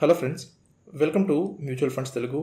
Hello friends, welcome to mutual funds Telugu.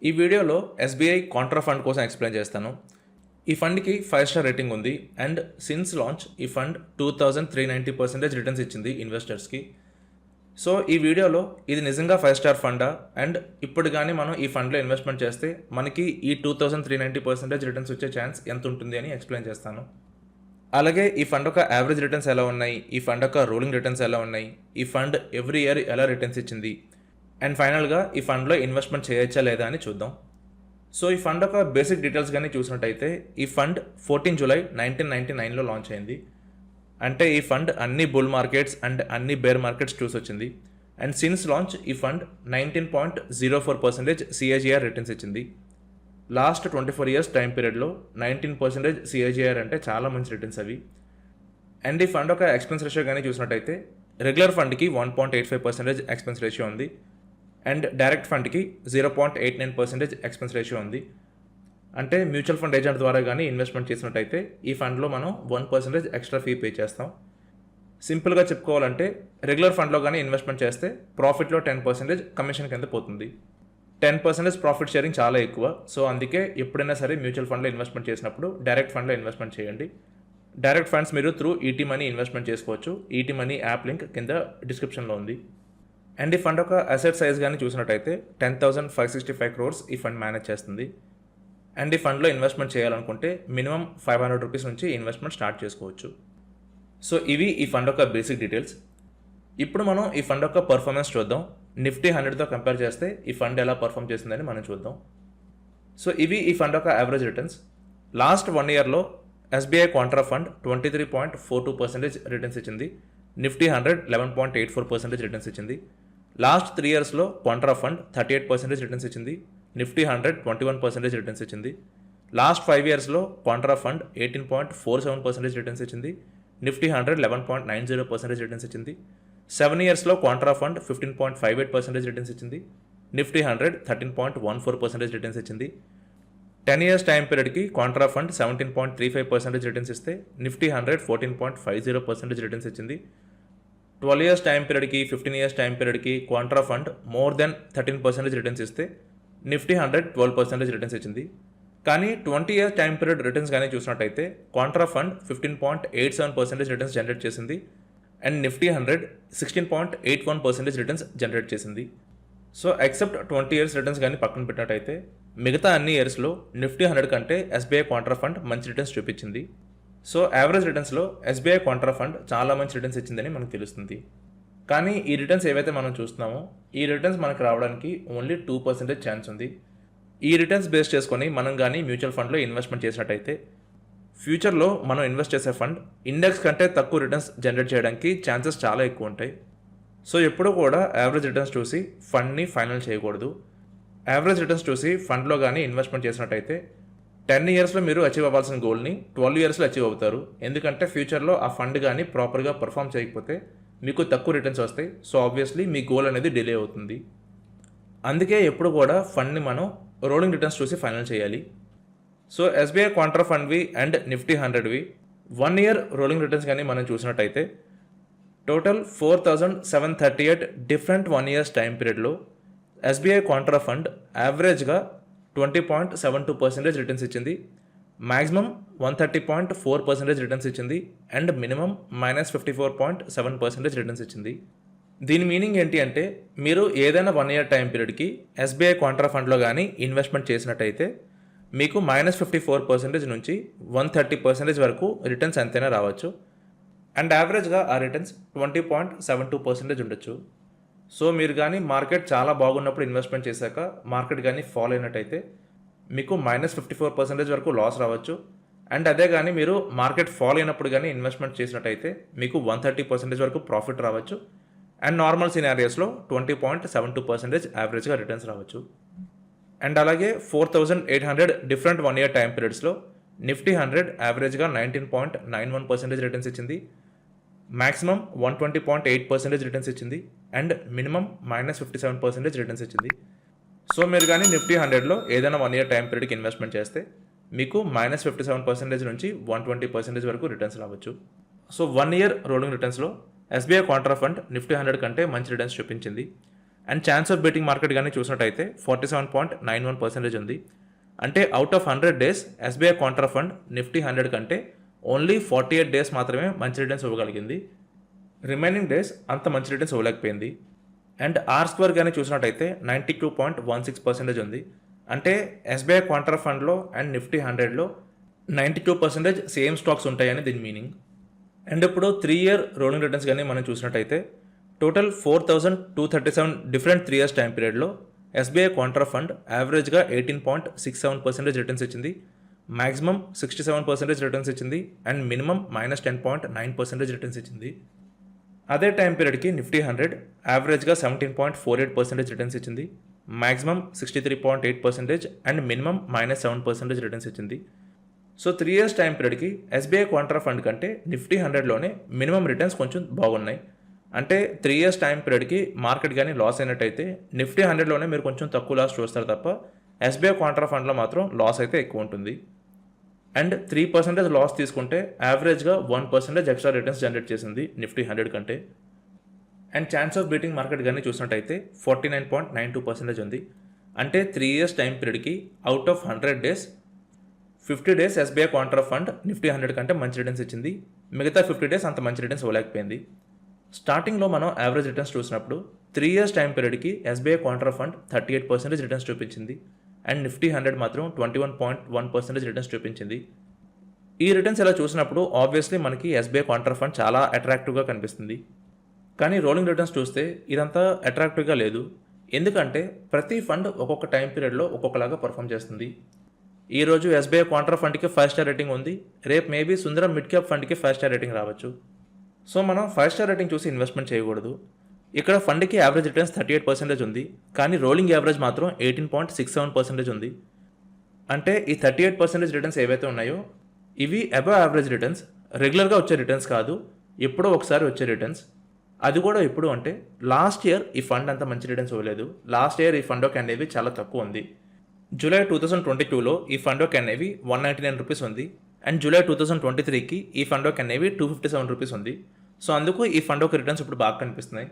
ఈ వీడియోలో SBI contra fund కోసం ఎక్స్ప్లెయిన్ చేస్తాను. ఈ ఫండ్కి 5 స్టార్ రేటింగ్ ఉంది అండ్ సిన్స్ లాంచ్ ఈ ఫండ్ 2390% రిటర్న్స్ ఇచ్చింది ఇన్వెస్టర్స్కి. సో ఈ వీడియోలో ఇది నిజంగా 5 స్టార్ ఫండా అండ్ ఇప్పుడు కానీ మనం ఈ ఫండ్లో ఇన్వెస్ట్మెంట్ చేస్తే మనకి ఈ 2390% రిటర్న్స్ వచ్చే ఛాన్స్ ఎంత ఉంటుంది అని ఎక్స్ప్లెయిన్ చేస్తాను. అలాగే ఈ ఫండ్ యొక్క యావరేజ్ రిటర్న్స్ ఎలా ఉన్నాయి, ఈ ఫండ్ యొక్క రూలింగ్ రిటర్న్స్ ఎలా ఉన్నాయి, ఈ ఫండ్ ఎవ్రీ ఇయర్ ఎలా రిటర్న్స్ ఇచ్చింది అండ్ ఫైనల్గా ఈ ఫండ్లో ఇన్వెస్ట్మెంట్ చేయొచ్చా లేదా అని చూద్దాం. సో ఈ ఫండ్ యొక్క బేసిక్ డీటెయిల్స్ కానీ చూసినట్టయితే ఈ ఫండ్ 14 జూలై 1999లో లాంచ్ అయింది. అంటే ఈ ఫండ్ అన్ని బుల్ మార్కెట్స్ అండ్ అన్ని బేర్ మార్కెట్స్ చూసి వచ్చింది. అండ్ సిన్స్ లాంచ్ ఈ ఫండ్ 19.04% సిఏజిఆర్ రిటర్న్స్ ఇచ్చింది. లాస్ట్ 24 ఇయర్స్ టైం పీరియడ్లో 19% సిఏజిఆర్ అంటే చాలా మంచి రిటర్న్స్ అవి. అండ్ ఈ ఫండ్ యొక్క ఎక్స్పెన్స్ రేషియో కానీ చూసినట్టయితే రెగ్యులర్ ఫండ్కి 1.85% ఎక్స్పెన్స్ రేషియో ఉంది అండ్ డైరెక్ట్ ఫండ్కి 0.89% ఎక్స్పెన్స్ రేషియో ఉంది. అంటే మ్యూచువల్ ఫండ్ ఏజెంట్ ద్వారా కానీ ఇన్వెస్ట్మెంట్ చేసినట్టయితే ఈ ఫండ్లో మనం 1% ఎక్స్ట్రా ఫీ పే చేస్తాం. సింపుల్గా చెప్పుకోవాలంటే రెగ్యులర్ ఫండ్లో కానీ ఇన్వెస్ట్మెంట్ చేస్తే ప్రాఫిట్లో 10% కమిషన్ కింద పోతుంది. 10% ప్రాఫిట్ షేరింగ్ చాలా ఎక్కువ. సో అందుకే ఎప్పుడైనా సరే మ్యూచువల్ ఫండ్లో ఇన్వెస్ట్మెంట్ చేసినప్పుడు డైరెక్ట్ ఫండ్లో ఇన్వెస్ట్మెంట్ చేయండి. డైరెక్ట్ ఫండ్స్ మీరు త్రూ ఈటీ మనీ ఇన్వెస్ట్మెంట్ చేసుకోవచ్చు. ఈటీ మనీ యాప్ లింక్ కింద డిస్క్రిప్షన్లో ఉంది. అండ్ ఈ ఫండ్ యొక్క అసెట్ సైజ్ కానీ చూసినట్టయితే 10,565 crores ఈ ఫండ్ మేనేజ్ చేస్తుంది. అండ్ ఈ ఫండ్లో ఇన్వెస్ట్మెంట్ చేయాలనుకుంటే మినిమం 500 రూపీస్ నుంచి ఇన్వెస్ట్మెంట్ స్టార్ట్ చేసుకోవచ్చు. సో ఇవి ఈ ఫండ్ యొక్క బేసిక్ డీటెయిల్స్. ఇప్పుడు మనం ఈ ఫండ్ యొక్క పర్ఫార్మెన్స్ చూద్దాం. నిఫ్టీ 100తో కంపేర్ చేస్తే ఈ ఫండ్ ఎలా పర్ఫామ్ చేసిందని మనం చూద్దాం. సో ఇవి ఈ ఫండ్ యొక్క యావరేజ్ రిటర్న్స్. లాస్ట్ 1 ఇయర్లో ఎస్బీఐ కాంట్రా ఫండ్ 23.42% రిటర్న్స్ ఇచ్చింది. నిఫ్టీ 100 11.84% రిటర్న్స్ ఇచ్చింది. లాస్ట్ 3 ఇయర్స్లో కాంట్రా ఫండ్ 38% రిటర్న్స్ ఇచ్చింది. నిఫ్టీ 100 21% రిటర్న్స్ ఇచ్చింది. లాస్ట్ 5 ఇయర్స్లో కాంట్రా ఫండ్ 18.47% రిటర్న్స్ ఇచ్చింది. నిఫ్టీ 100 11.90% రిటర్న్స్ ఇచ్చింది. 7 ఇయర్స్లో కాంట్రా ఫండ్ 15.58% రిటర్న్స్ ఇచ్చింది. నిఫ్టీ 100 13.14% రిటర్న్స్ ఇచ్చింది. 10 ఇయర్స్ టైం పీరియడ్కి కాంట్రా ఫండ్ 17.35% రిటర్న్స్ ఇస్తే నిఫ్టీ 100 14.50% రిటర్న్స్ ఇచ్చింది. 12 ఇయర్స్ టైం పీరియడ్కి 15 ఇయర్స్ టైం పీరియడ్కి contra fund more than 13% returns ఇస్తే నిఫ్టీ 100 12% రిటర్న్స్ ఇచ్చింది. కానీ 20 ఇయర్స్ టైం పీరియడ్ రిటర్న్స్ కానీ చూసినట్టయితే కాంట్రా ఫండ్ 15.87% రిటర్న్స్ జనరేట్ చేసింది అండ్ నిఫ్టీ 100 16.81% రిటర్న్స్ జనరేట్ చేసింది. సో ఎక్సెప్ట్ 20 ఇయర్స్ రిటర్న్స్ కానీ పక్కన పెట్టినట్టయితే మిగతా అన్ని ఇయర్స్లో నిఫ్టీ 100 కంటే ఎస్బీఐ కాంట్రా ఫండ్ మంచి రిటర్న్స్ చూపించింది. సో యావరేజ్ రిటర్న్స్లో ఎస్బీఐ కాంట్రా ఫండ్ చాలా మంచి రిటర్న్స్ ఇచ్చిందని మనకు తెలుస్తుంది. కానీ ఈ రిటర్న్స్ ఏవైతే మనం చూస్తున్నామో ఈ రిటర్న్స్ మనకు రావడానికి ఓన్లీ 2% ఛాన్స్ ఉంది. ఈ రిటర్న్స్ బేస్ చేసుకొని మనం కానీ మ్యూచువల్ ఫండ్లో ఇన్వెస్ట్మెంట్ చేసినట్టయితే ఫ్యూచర్లో మనం ఇన్వెస్ట్ చేసే ఫండ్ ఇండెక్స్ కంటే తక్కువ రిటర్న్స్ జనరేట్ చేయడానికి ఛాన్సెస్ చాలా ఎక్కువ ఉంటాయి. సో ఎప్పుడూ కూడా యావరేజ్ రిటర్న్స్ చూసి ఫండ్ని ఫైనల్ చేయకూడదు. యావరేజ్ రిటర్న్స్ చూసి ఫండ్లో కానీ ఇన్వెస్ట్మెంట్ చేసినట్టయితే 10 ఇయర్స్లో మీరు అచీవ్ అవ్వాల్సిన గోల్ని 12 ఇయర్స్లో అచీవ్ అవుతారు. ఎందుకంటే ఫ్యూచర్లో ఆ ఫండ్ కానీ ప్రాపర్గా పర్ఫామ్ చేయకపోతే మీకు తక్కువ రిటర్న్స్ వస్తాయి. సో ఆబ్వియస్లీ మీ గోల్ అనేది డిలే అవుతుంది. అందుకే ఎప్పుడు కూడా ఫండ్ని మనం రోలింగ్ రిటర్న్స్ చూసి ఫైనల్ చేయాలి. సో ఎస్బీఐ కాంట్రా ఫండ్వి అండ్ నిఫ్టీ 100వి 1 ఇయర్ రోలింగ్ రిటర్న్స్ కానీ మనం చూసినట్టయితే టోటల్ 4,738 డిఫరెంట్ 1 ఇయర్స్ టైం పీరియడ్లో ఎస్బీఐ కాంట్రా ఫండ్ యావరేజ్గా 20.72% రిటర్న్స్ ఇచ్చింది. మ్యాక్సిమం 130.4% రిటర్న్స్ ఇచ్చింది అండ్ మినిమం -54.7% రిటర్న్స్ ఇచ్చింది. దీని మీనింగ్ ఏంటి అంటే మీరు ఏదైనా 1 ఇయర్ టైం పీరియడ్కి ఎస్బీఐ కాంట్రా ఫండ్లో కానీ ఇన్వెస్ట్మెంట్ చేసినట్టయితే మీకు -54% నుంచి 130% వరకు రిటర్న్స్ ఎంతైనా రావచ్చు. అండ్ యావరేజ్గా ఆ రిటర్న్స్ 20.72% ఉండొచ్చు. సో మీరు కానీ మార్కెట్ చాలా బాగున్నప్పుడు ఇన్వెస్ట్మెంట్ చేశాక మార్కెట్ కానీ ఫాల్ అయినట్టయితే మీకు -54% వరకు లాస్ రావచ్చు. అండ్ అదే కానీ మీరు మార్కెట్ ఫాల్ అయినప్పుడు కానీ ఇన్వెస్ట్మెంట్ చేసినట్టయితే మీకు 130% వరకు ప్రాఫిట్ రావచ్చు. అండ్ నార్మల్ సినారియోస్లో 20.72% యావరేజ్గా రిటర్న్స్ రావచ్చు. అండ్ అలాగే 4,800 డిఫరెంట్ 1 ఇయర్ టైం పీరియడ్స్లో నిఫ్టీ 100 యావరేజ్గా 19.91% రిటర్న్స్ ఇచ్చింది. మ్యాక్సిమం 120.8% రిటర్న్స్ ఇచ్చింది. అండ్ మినిమం -57% రిటర్న్స్ ఇచ్చింది. సో మీరు కానీ నిఫ్టీ 100లో ఏదైనా 1 ఇయర్ టైం పీరియడ్కి ఇన్వెస్ట్మెంట్ చేస్తే మీకు -57% నుంచి 120% వరకు రిటర్న్స్ రావచ్చు. సో 1 ఇయర్ రోలింగ్ రిటర్న్స్లో ఎస్బీఐ కాంట్రా ఫండ్ నిఫ్టీ 100 కంటే మంచి రిటర్న్స్ చూపించింది. And chance of beating market కానీ చూసినట్టయితే 47.91% ఉంది. అంటే out of 100 days SBI contra fund Nifty 100 కంటే ఓన్లీ 48 డేస్ మాత్రమే మంచి రిటర్న్స్ ఇవ్వగలిగింది. రిమైనింగ్ డేస్ అంత మంచి రిటర్న్స్ ఇవ్వలేకపోయింది. అండ్ ఆర్ స్క్వేర్ కానీ చూసినట్టయితే 92.16% ఉంది. అంటే ఎస్బీఐ కాంట్రా ఫండ్లో అండ్ నిఫ్టీ 100లో 92% సేమ్ స్టాక్స్ ఉంటాయని దీని మీనింగ్. అండ్ ఇప్పుడు 3 ఇయర్ రోలింగ్ రిటర్న్స్ కానీ మనం చూసినట్టయితే టోటల్ 4237 డిఫరెంట్ 3 ఇయర్స్ టైం పీరియడ్లో ఎస్బీఐ కాంట్రా ఫండ్ యావరేజ్గా 18.67% రిటర్న్స్ ఇచ్చింది, మ్యాక్సిమం 67% రిటర్న్స్ ఇచ్చింది అండ్ మినిమం -10.9% రిటర్న్స్ ఇచ్చింది. అదే టైం పీరియడ్కి నిఫ్టీ 100 యావరేజ్గా 17.48% రిటర్న్స్ ఇచ్చింది, మ్యాక్సిమం 63.8% అండ్ మినిమం -7% రిటర్న్స్ ఇచ్చింది. సో 3 ఇయర్స్ టైం పీరియడ్కి ఎస్బీఐ కాంట్రా ఫండ్ కంటే నిఫ్టీ 100లోనే మినిమం రిటర్న్స్ కొంచెం బాగున్నాయి. అంటే 3 ఇయర్స్ టైం పీరియడ్కి మార్కెట్ కానీ లాస్ అయినట్టయితే నిఫ్టీ 100లోనే మీరు కొంచెం తక్కువ లాస్ చూస్తారు తప్ప ఎస్బీఐ కాంట్రా ఫండ్లో మాత్రం లాస్ అయితే ఎక్కువ ఉంటుంది. అండ్ 3% లాస్ తీసుకుంటే యావరేజ్గా 1% ఎక్స్ట్రా రిటర్న్స్ జనరేట్ చేసింది నిఫ్టీ 100 కంటే. And chance of beating market కానీ చూసినట్టయితే 49.92% ఉంది. అంటే 3 ఇయర్స్ టైం పీరియడ్కి out of 100 days 50 days SBI contra fund Nifty 100 కంటే మంచి రిటర్న్స్ ఇచ్చింది, మిగతా 50 డేస్ అంత మంచి రిటర్న్స్ ఇవ్వలేకపోయింది. స్టార్టింగ్లో మనం యావరేజ్ రిటర్న్స్ చూసినప్పుడు 3 ఇయర్స్ టైం పీరియడ్కి ఎస్బీఐ కాంట్రా ఫండ్ 38% రిటర్న్స్ చూపించింది అండ్ నిఫ్టీ 100 మాత్రం 21.1% రిటర్న్స్ చూపించింది. ఈ రిటర్న్స్ ఇలా చూసినప్పుడు ఆబ్వియస్లీ మనకి ఎస్బీఐ కాంట్రా ఫండ్ చాలా అట్రాక్టివ్గా కనిపిస్తుంది. కానీ రోలింగ్ రిటర్న్స్ చూస్తే ఇదంతా అట్రాక్టివ్గా లేదు. ఎందుకంటే ప్రతి ఫండ్ ఒక్కొక్క టైం పీరియడ్లో ఒక్కొక్కలాగా పర్ఫామ్ చేస్తుంది. ఈరోజు ఎస్బీఐ కాంట్రా ఫండ్కి 5 స్టార్ రేటింగ్ ఉంది, రేపు మేబీ సుందరం మిడ్ క్యాప్ ఫండ్కి 5 స్టార్ రేటింగ్ రావచ్చు. సో మనం 5 స్టార్ రేటింగ్ చూసి ఇన్వెస్ట్మెంట్ చేయకూడదు. ఇక్కడ ఫండ్కి యావరేజ్ రిటర్న్స్ 38% ఉంది, కానీ రోలింగ్ యావరేజ్ మాత్రం 18.67% ఉంది. అంటే ఈ 38% రిటర్న్స్ ఏవైతే ఉన్నాయో ఇవి అబవ్ యావరేజ్ రిటర్న్స్, రెగ్యులర్గా వచ్చే రిటర్న్స్ కాదు, ఎప్పుడో ఒకసారి వచ్చే రిటర్న్స్. అది కూడా ఎప్పుడు అంటే లాస్ట్ ఇయర్ ఈ ఫండ్ అంత మంచి రిటర్న్స్ ఇవ్వలేదు. లాస్ట్ ఇయర్ ఈ ఫండ్ ఒక అనేది చాలా తక్కువ ఉంది. జూలై 2022లో ఈ ఫండ్ ఒక అనేవి 199 రూపీస్ ఉంది అండ్ జూలై 2023కి ఈ ఫండ్ ఒక అనేవి 257 రూపీస్ ఉంది. సో అందుకు ఈ ఫండ్ ఒక రిటర్న్స్ ఇప్పుడు బాగా కనిపిస్తున్నాయి.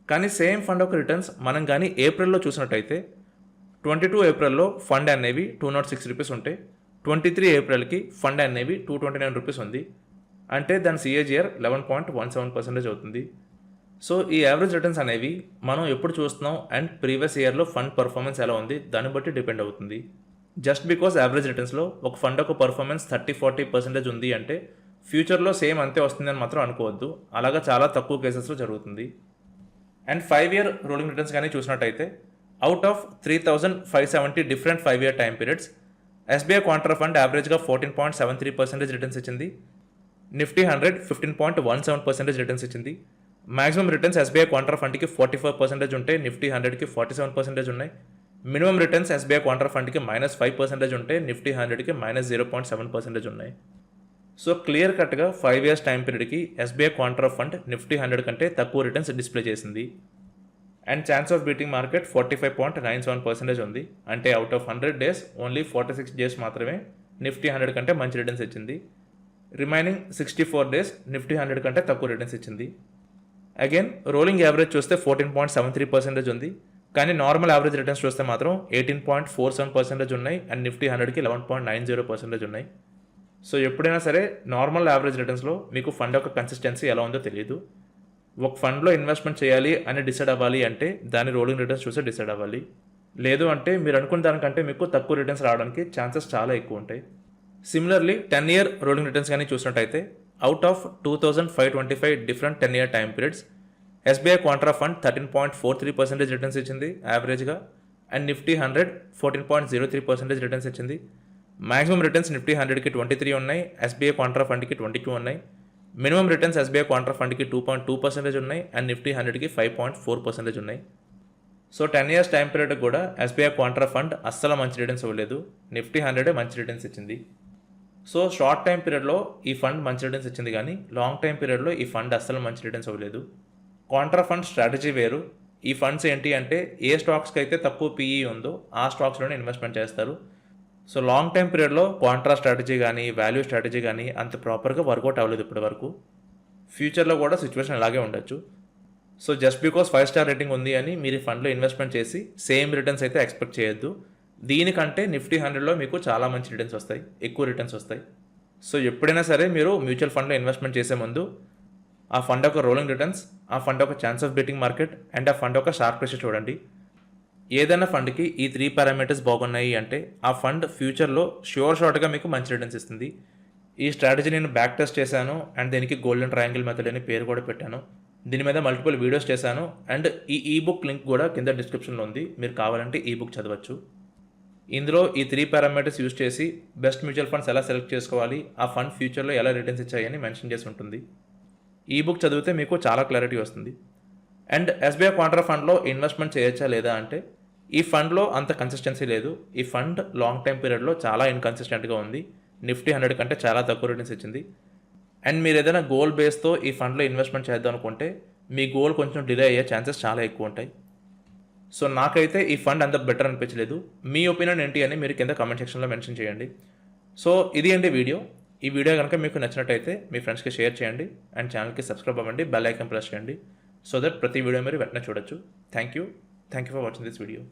కానీ సేమ్ ఫండ్ ఒక రిటర్న్స్ మనం కానీ ఏప్రిల్లో చూసినట్టయితే 22 ఏప్రిల్లో ఫండ్ అనేవి 206 రూపీస్ ఉంటాయి, 23 ఏప్రిల్కి ఫండ్ అనేవి 229 రూపీస్ ఉంది. అంటే దాని సిఏజిఆర్ 11.17% అవుతుంది. సో ఈ యావరేజ్ రిటర్న్స్ అనేవి మనం ఎప్పుడు చూస్తున్నాం అండ్ ప్రీవియస్ ఇయర్లో ఫండ్ పర్ఫార్మెన్స్ ఎలా ఉంది దాన్ని బట్టి డిపెండ్ అవుతుంది. జస్ట్ బికాస్ యావరేజ్ రిటర్న్స్లో ఒక ఫండ్ ఒక పర్ఫార్మెన్స్ 30-40% ఉంది అంటే ఫ్యూచర్లో సేమ్ అంతే వస్తుందని మాత్రం అనుకోవద్దు. అలాగా చాలా తక్కువ కేసెస్లో జరుగుతుంది. అండ్ 5 ఇయర్ రోలింగ్ రిటర్న్స్ కానీ చూసినట్టయితే out of 3570 different 5 year time periods SBI contra fund యావరేజ్గా 14.73% రిటర్న్స్ ఇచ్చింది, నిఫ్టీ 100 15.17% రిటర్న్స్ ఇచ్చింది. మ్యాక్సిమం రిటర్న్స్ ఎస్బీఐ కాంట్రా ఫండ్కి 45% ఉంటాయి, నిఫ్టీ 100కి 47% ఉన్నాయి. మినిమం రిటర్న్స్ ఎస్బీఐ కాంట్రా ఫండ్కి -5% ఉంటాయి, నిఫ్టీ 100కి -0.7% ఉన్నాయి. సో క్లియర్ కట్గా 5 ఇయర్స్ టైం పీరియడ్కి ఎస్బీఐ కాంట్రా ఫండ్ నిఫ్టీ 100 కంటే తక్కువ రిటర్న్స్ డిస్ప్లే చేసింది. And chance of beating market 45.97% ఉంది. అంటే out of 100 days only 46 days మాత్రమే నిఫ్టీ 100 కంటే మంచి రిటర్న్స్ ఇచ్చింది. రిమైనింగ్ 64 డేస్ నిఫ్టీ 100 కంటే తక్కువ రిటర్న్స్ ఇచ్చింది. అగైన్ రోలింగ్ యావరేజ్ చూస్తే 14.73% ఉంది, కానీ నార్మల్ యావరేజ్ రిటర్న్స్ చూస్తే మాత్రం 18.47% ఉన్నాయి అండ్ నిఫ్టీ 100కి 11.90% ఉన్నాయి. సో ఎప్పుడైనా సరే నార్మల్ యావరేజ్ రిటర్న్స్లో మీకు ఫండ్ యొక్క కన్సిస్టెన్సీ ఎలా ఉందో తెలియదు. ఒక ఫండ్లో ఇన్వెస్ట్మెంట్ చేయాలి అని డిసైడ్ అవ్వాలి అంటే దాని రోలింగ్ రిటర్న్స్ చూస్తే డిసైడ్ అవ్వాలి. లేదు అంటే మీరు అనుకున్న దానికంటే మీకు తక్కువ రిటర్న్స్ రావడానికి ఛాన్సెస్ చాలా ఎక్కువ ఉంటాయి. సిమిలర్లీ 10 ఇయర్ రోలింగ్ రిటర్న్స్ కానీ చూసినట్టయితే out of 2525 different 10 year time periods SBI contra fund 13.43% returns ఇచ్చింది యావరేజ్గా అండ్ నిఫ్టీ 100 14.03% రిటర్న్స్ ఇచ్చింది. మ్యాక్సిమం రిటర్న్స్ నిఫ్టీ 100కి 23 ఉన్నాయి, ఎస్బీఐ కాంట్రా ఫండ్కి 22 ఉన్నాయి. మినిమం రిటర్న్స్ ఎస్బీఐ కాంట్రా ఫండ్కి 2.2% ఉన్నాయి అండ్ నిఫ్టీ 100కి 5.4% ఉన్నాయి. సో 10 ఇయర్స్ టైం పీరియడ్ కూడా ఎస్బీఐ కాంట్రా ఫండ్ అస్సలు మంచి రిటర్న్స్ ఇవ్వలేదు, నిఫ్టీ 100 మంచి రిటర్న్స్ ఇచ్చింది. సో షార్ట్ టైం పీరియడ్లో ఈ ఫండ్ మంచి రిటర్న్స్ ఇచ్చింది, కానీ లాంగ్ టైం పీరియడ్లో ఈ ఫండ్ అస్సలు మంచి రిటర్న్స్ ఇవ్వలేదు. కాంట్రా ఫండ్ స్ట్రాటజీ వేరు. ఈ ఫండ్స్ ఏంటి అంటే ఏ స్టాక్స్కి అయితే తక్కువ పీఈ ఉందో ఆ స్టాక్స్లోనే ఇన్వెస్ట్మెంట్ చేస్తారు. సో లాంగ్ టైం పీరియడ్లో కాంట్రా స్ట్రాటజీ కానీ వాల్యూ స్ట్రాటజీ కానీ అంత ప్రాపర్గా వర్కౌట్ అవ్వలేదు ఇప్పటి వరకు. ఫ్యూచర్లో కూడా సిచ్యువేషన్ అలాగే ఉండొచ్చు. So just because 5 star rating ఉంది అని మీరు ఈ ఫండ్లో ఇన్వెస్ట్మెంట్ చేసి సేమ్ రిటర్న్స్ అయితే ఎక్స్పెక్ట్ చేయొద్దు. దీనికంటే నిఫ్టీ 100లో మీకు చాలా మంచి రిటర్న్స్ వస్తాయి, ఎక్కువ రిటర్న్స్ వస్తాయి. సో ఎప్పుడైనా సరే మీరు మ్యూచువల్ ఫండ్లో ఇన్వెస్ట్మెంట్ చేసే ముందు ఆ ఫండ్ యొక్క రోలింగ్ రిటర్న్స్, ఆ ఫండ్ యొక్క chance of beating market and ఆ ఫండ్ యొక్క షార్ప్ ప్రెషర్ చూడండి. ఏదైనా ఫండ్కి ఈ 3 పారామీటర్స్ బాగున్నాయి అంటే ఆ ఫండ్ ఫ్యూచర్లో షార్ట్గా మీకు మంచి రిటర్న్స్ ఇస్తుంది. ఈ స్ట్రాటజీ నేను బ్యాక్ టెస్ట్ చేశాను అండ్ దీనికి గోల్డెన్ ట్రయాంగిల్ మెథడ్ అని పేరు కూడా పెట్టాను. దీని మీద మల్టిపుల్ వీడియోస్ చేశాను అండ్ ఈ బుక్ లింక్ కూడా కింద డిస్క్రిప్షన్లో ఉంది, మీరు కావాలంటే ఈ బుక్ చదవచ్చు. ఇందులో ఈ 3 పారామీటర్స్ యూస్ చేసి బెస్ట్ మ్యూచువల్ ఫండ్స్ ఎలా సెలెక్ట్ చేసుకోవాలి, ఆ ఫండ్ ఫ్యూచర్లో ఎలా రిటర్న్స్ ఇచ్చాయని మెన్షన్ చేసి ఉంటుంది. ఈ బుక్ చదివితే మీకు చాలా క్లారిటీ వస్తుంది. అండ్ ఎస్బీఐ కాంట్రా ఫండ్లో ఇన్వెస్ట్మెంట్ చేయొచ్చా లేదా అంటే ఈ ఫండ్లో అంత కన్సిస్టెన్సీ లేదు. ఈ ఫండ్ లాంగ్ టైం పీరియడ్లో చాలా ఇన్కన్సిస్టెంట్గా ఉంది. నిఫ్టీ 100 కంటే చాలా తక్కువ రిటర్న్స్ ఇచ్చింది. అండ్ మీరు ఏదైనా గోల్ బేస్తో ఈ ఫండ్లో ఇన్వెస్ట్మెంట్ చేద్దాం అనుకుంటే మీ గోల్ కొంచెం డిలే అయ్యే ఛాన్సెస్ చాలా ఎక్కువ ఉంటాయి. సో నాకైతే ఈ ఫండ్ అంత బెటర్ అనిపించలేదు. మీ ఒపీనియన్ ఏంటి అని మీరు కింద కామెంట్ సెక్షన్లో మెన్షన్ చేయండి. సో ఇది అండి వీడియో. ఈ వీడియో కనుక మీకు నచ్చినట్టయితే మీ ఫ్రెండ్స్కి షేర్ చేయండి అండ్ ఛానల్కి సబ్స్క్రైబ్ అవ్వండి, బెల్ ఐకాన్ ప్రెస్ చేయండి సో దట్ ప్రతి వీడియో మీరు వెంటనే చూడొచ్చు. Thank you for watching this video.